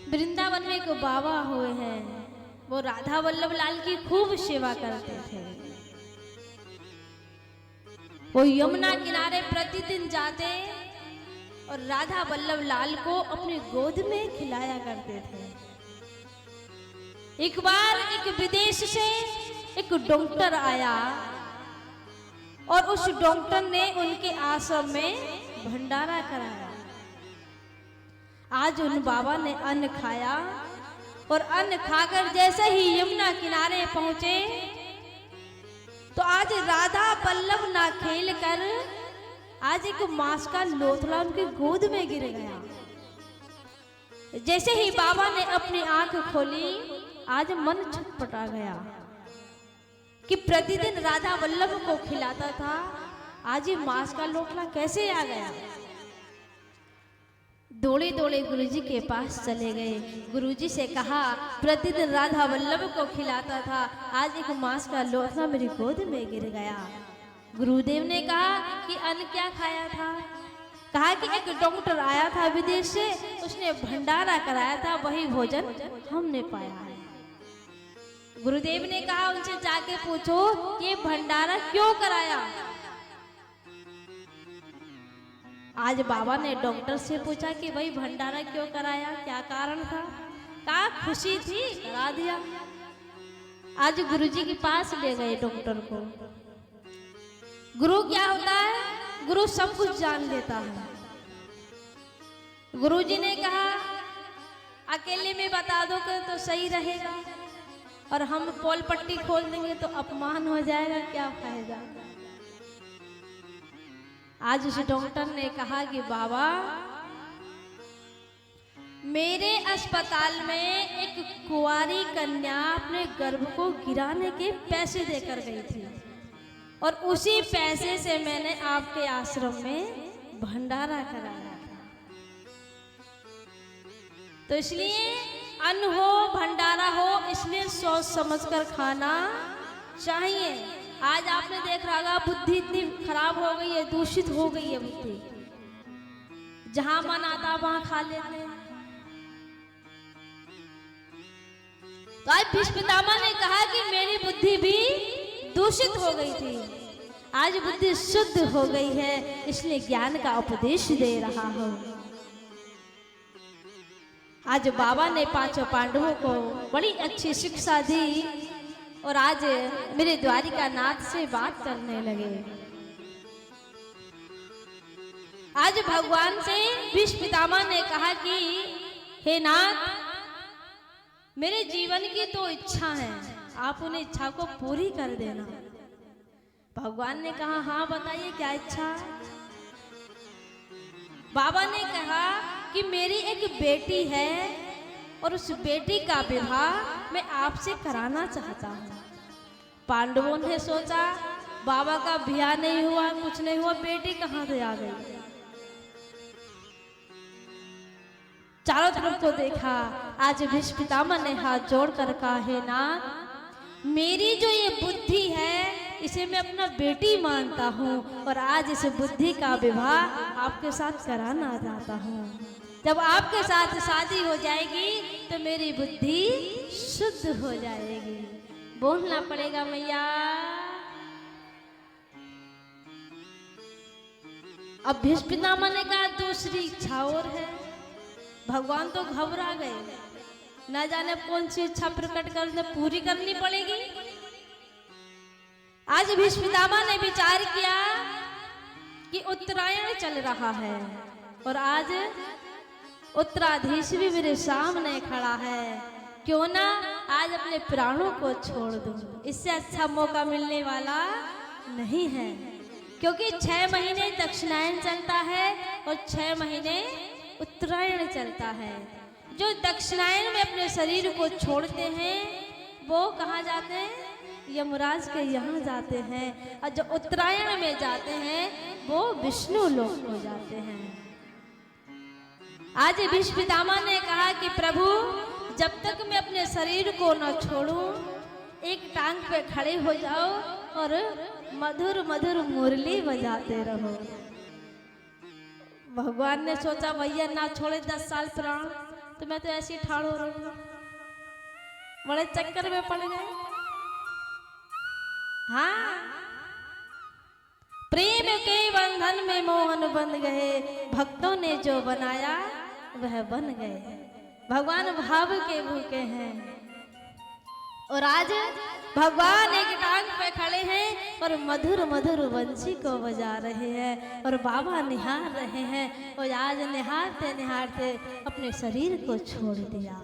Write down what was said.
वृंदावन में एक बाबा हुए हैं, वो राधा वल्लभ लाल की खूब सेवा करते थे। वो यमुना किनारे प्रतिदिन जाते और राधा वल्लभ लाल को अपनी गोद में खिलाया करते थे। एक बार एक विदेश से एक डॉक्टर आया और उस डॉक्टर ने उनके आश्रम में भंडारा कराया। आज उन बाबा ने अन्न खाया और अन्न खाकर जैसे ही यमुना किनारे पहुंचे तो आज राधा वल्लभ ना खेल कर आज एक मांस का लोथड़ा उनकी गोद में गिर गया। जैसे ही बाबा ने अपनी आंख खोली, आज मन छटपटा गया कि प्रतिदिन राधा वल्लभ को खिलाता था, आज ये मांस का लोथड़ा कैसे आ गया। दौड़े दौड़े गुरुजी के पास चले गए। गुरुजी से कहा, प्रतिदिन राधा वल्लभ को खिलाता था, आज एक मांस का लोथड़ा मेरी गोद में गिर गया। गुरुदेव ने कहा कि अन्न क्या खाया था। कहा कि एक डॉक्टर आया था विदेश से, उसने भंडारा कराया था, वही भोजन हमने पाया है। गुरुदेव ने कहा उनसे जाके पूछो ये भंडारा क्यों कराया। आज बाबा ने डॉक्टर से पूछा कि भाई भंडारा क्यों कराया, क्या कारण था। कहा खुशी थी, करा दिया। आज गुरुजी के पास ले गए डॉक्टर को। गुरु क्या होता है, गुरु सब कुछ जान लेता है। गुरुजी ने कहा अकेले में बता दो तो सही रहेगा, और हम पोल पट्टी खोल देंगे तो अपमान हो जाएगा, क्या फायदा। आज उस डॉक्टर ने कहा कि बाबा मेरे अस्पताल में एक कुंवारी कन्या अपने गर्भ को गिराने के पैसे देकर गई थी, और उसी पैसे से मैंने आपके आश्रम में भंडारा कराया था। तो इसलिए अन्न हो भंडारा हो, इसलिए सोच समझकर खाना चाहिए। आज आपने देख रहा होगा बुद्धि इतनी खराब हो गई है, दूषित हो गई है बुद्धि, जहां मन आता वहां खा लेते हैं। तो आज भीष्म पितामह ने कहा कि मेरी बुद्धि भी दूषित हो गई थी, आज बुद्धि शुद्ध हो गई है, इसलिए ज्ञान का उपदेश दे रहा हूं। आज बाबा ने पांचों पांडवों को बड़ी अच्छी शिक्षा दी और आज मेरे द्वारिका नाथ से बात करने लगे। आज भगवान से भीष्म पितामह ने कहा कि हे नाथ, मेरे जीवन की तो इच्छा है, आप उन इच्छा को पूरी कर देना। भगवान ने कहा हाँ बताइए क्या इच्छा। बाबा ने कहा कि मेरी एक बेटी है और उस बेटी का विवाह मैं आपसे कराना चाहता हूँ। पांडवों ने सोचा बाबा का ब्याह नहीं हुआ, कुछ नहीं हुआ, बेटी कहाँ से आ गई। चारों तरफ को देखा। आज भीष्म पितामह ने हाथ जोड़कर कहा हे नाथ, मेरी जो ये बुद्धि है इसे मैं अपना बेटी मानता हूँ, और आज इस बुद्धि का विवाह आपके साथ कराना चाहता हूँ। जब आपके साथ शादी हो जाएगी तो मेरी बुद्धि शुद्ध हो जाएगी। बोलना पड़ेगा मैया। अब भीष्म पितामह ने कहा दूसरी इच्छा और है। भगवान तो घबरा गए, न जाने कौन सी इच्छा प्रकट कर पूरी करनी पड़ेगी। आज भीष्म पितामह ने विचार किया कि उत्तरायण चल रहा है और आज उत्तराधीश भी मेरे सामने खड़ा है, क्यों ना आज अपने प्राणों को छोड़ दूं। इससे अच्छा मौका मिलने वाला नहीं है, क्योंकि 6 महीने दक्षिणायन चलता है और 6 महीने उत्तरायण चलता है। जो दक्षिणायन में अपने शरीर को छोड़ते हैं वो कहाँ जाते हैं, यमराज के यहाँ जाते हैं, और जो उत्तरायण में जाते हैं वो विष्णु लोक को जाते हैं। आज भीष्म पितामह ने कहा कि प्रभु जब तक मैं अपने शरीर को न छोड़ूं, एक टांग पे खड़े हो जाओ और मधुर मधुर मुरली बजाते रहो। भगवान ने सोचा भैया ना छोड़े 10 साल प्राण, तो मैं तो ऐसे ही ठाड़ हो रही हूँ, बड़े चक्कर में पड़ गए। हाँ, प्रेम के बंधन में मोहन बन गए, भक्तों ने जो बनाया वह बन गए। भगवान भाव के भूखे हैं और आज भगवान एक टांग पे खड़े हैं और मधुर मधुर बंसी को बजा रहे हैं और बाबा निहार रहे हैं और आज निहारते निहारते अपने शरीर को छोड़ दिया।